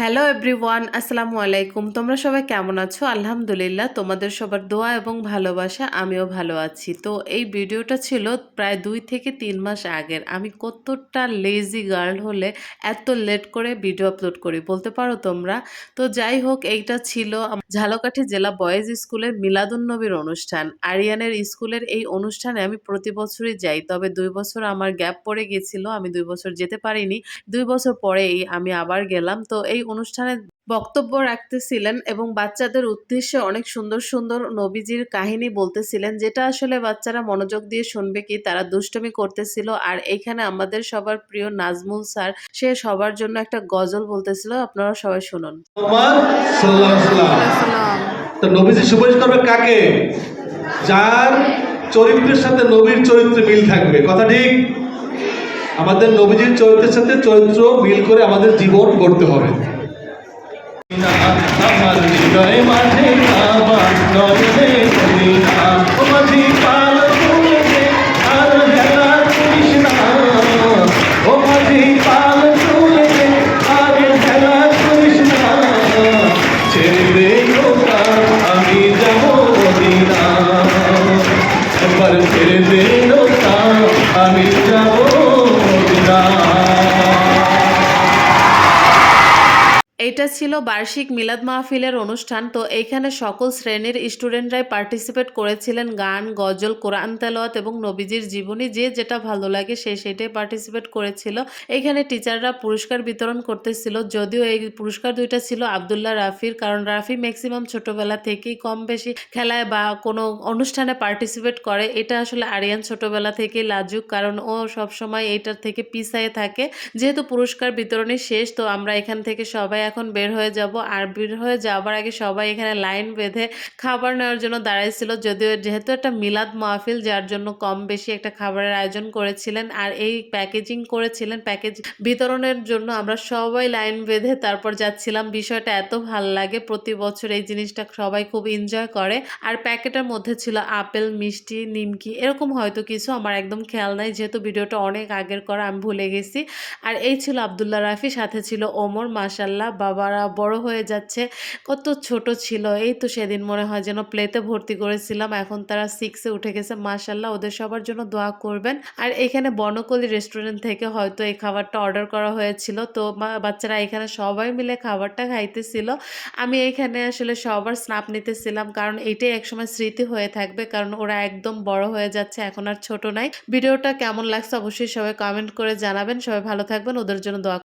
Hello everyone, আসসালামু আলাইকুম। তোমরা সবাই কেমন আছো? আলহামদুলিল্লাহ, তোমাদের সবার দোয়া এবং ভালোবাসা আমিও ভালো আছি। তো এই ভিডিওটা ছিল প্রায় 2 থেকে 3 মাস আগের। আমি কতটা লেজি গার্ল হলে এত লেট করে ভিডিও আপলোড করি বলতে পারো তোমরা? তো যাই হোক, এইটা ছিল ঝালকাঠি জেলা বয়েজ স্কুলের মিলাদুন্নবীর অনুষ্ঠান। আরিয়ানের স্কুলের এই অনুষ্ঠানে আমি প্রতি বছরই যাই, তবে 2 বছর আমার গ্যাপ পড়ে গেছিল, আমি 2 বছর যেতে পারিনি। 2 বছর পরেই আমি আবার গেলাম। তো এই অনুষ্ঠানে বক্তব্য রাখতেছিলেন এবং বাচ্চাদের উদ্দেশ্যে অনেক সুন্দর সুন্দর নবীজির কাহিনী বলতেছিলেন, যেটা আসলে বাচ্চারা মনোযোগ দিয়ে শুনবে কি, তারা দুষ্টুমি করতেছিল। আর এইখানে আমাদের সবার প্রিয় নাজমুল স্যার, সে সবার জন্য একটা গজল বলতেছিল, আপনারা সবাই শুনুন। তো নবীজি সুপারিশ করবে কাকে? যার চরিত্রের সাথে নবীর চরিত্রে মিল থাকবে। কথা ঠিক? আমাদের নবীজির চরিত্রের সাথে চরিত্র মিল করে আমাদের জীবন গড়তে হবে। আমার হৃদয় মাঝে কাবা, নয়নে মদিনা, ও মাঝি পাল তুলে দে, আর হেলা করিস না। ও মাঝি পাল তুলে দে, আর হেলা করিস না। ছেড়ে দে নৌকা, আমি যাব মদিনা। এবার ছেড়ে দে নৌকা, আমি যাব মদিনা। এটা ছিল বার্ষিক মিলাদ মাহফিলের অনুষ্ঠান। তো এইখানে সকল শ্রেণীর স্টুডেন্টরাই পার্টিসিপেট করেছিলেন। গান, গজল, কোরআন তেলাওয়াত এবং নবীজির জীবনী, যে যেটা ভালো লাগে সে সেটাই পার্টিসিপেট করেছিল। এইখানে টিচাররা পুরস্কার বিতরণ করতেছিল, যদিও এই পুরস্কার দুইটা ছিল আবদুল্লাহ রাফির, কারণ রাফি ম্যাক্সিমাম ছোটবেলা থেকেই কম বেশি খেলায় বা কোনো অনুষ্ঠানে পার্টিসিপেট করে। এটা আসলে আরিয়ান ছোটবেলা থেকেই লাজুক, কারণ ও সবসময় এইটার থেকে পিছায়ে থাকে। যেহেতু পুরস্কার বিতরণী শেষ, তো আমরা এখান থেকে সবাই এখন বের হয়ে যাব। আর বের হয়ে যাবার আগে সবাই এখানে লাইন বেঁধে খাবার নেওয়ার জন্য দাঁড়াইছিল, যদিও যেহেতু একটা মিলাদ মাহফিল, যার জন্য কম বেশি একটা খাবারের আয়োজন করেছিলেন আর এই প্যাকেজিং করেছিলেন। প্যাকেজ বিতরণের জন্য আমরা সবাই লাইন বেঁধে তারপর যাচ্ছিলাম। বিষয়টা এত ভাল লাগে, প্রতি বছর এই জিনিসটা সবাই খুব এনজয় করে। আর প্যাকেটের মধ্যে ছিল আপেল, মিষ্টি, নিমকি, এরকম হয়তো কিছু, আমার একদম খেয়াল নাই, যেহেতু ভিডিওটা অনেক আগের করা, আমি ভুলে গেছি। আর এই ছিল আবদুল্লাহ রাফি, সাথে ছিল ওমর। মাশাল্লাহ, বাবারা বড় হয়ে যাচ্ছে, কত ছোট ছিল। এই তো সেদিন মনে হয় যেন প্লেতে ভর্তি করেছিলাম, এখন তারা 6-এ উঠে গেছে। মাশাল্লাহ, ওদের সবার জন্য দোয়া করবেন। আর এখানে বনকলি রেস্টুরেন্ট থেকে হয়তো এই খাবারটা অর্ডার করা হয়েছিল। তো বাচ্চারা এখানে সবাই মিলে খাবারটা খাইতেছিল। আমি এখানে আসলে সবার স্ন্যাপ নিতেছিলাম, কারণ এইটাই একসময় স্মৃতি হয়ে থাকবে, কারণ ওরা একদম বড় হয়ে যাচ্ছে, এখন আর ছোট নাই। ভিডিওটা কেমন লাগছে অবশ্যই সবাই কমেন্ট করে জানাবেন। সবাই ভালো থাকবেন, ওদের জন্য দোয়া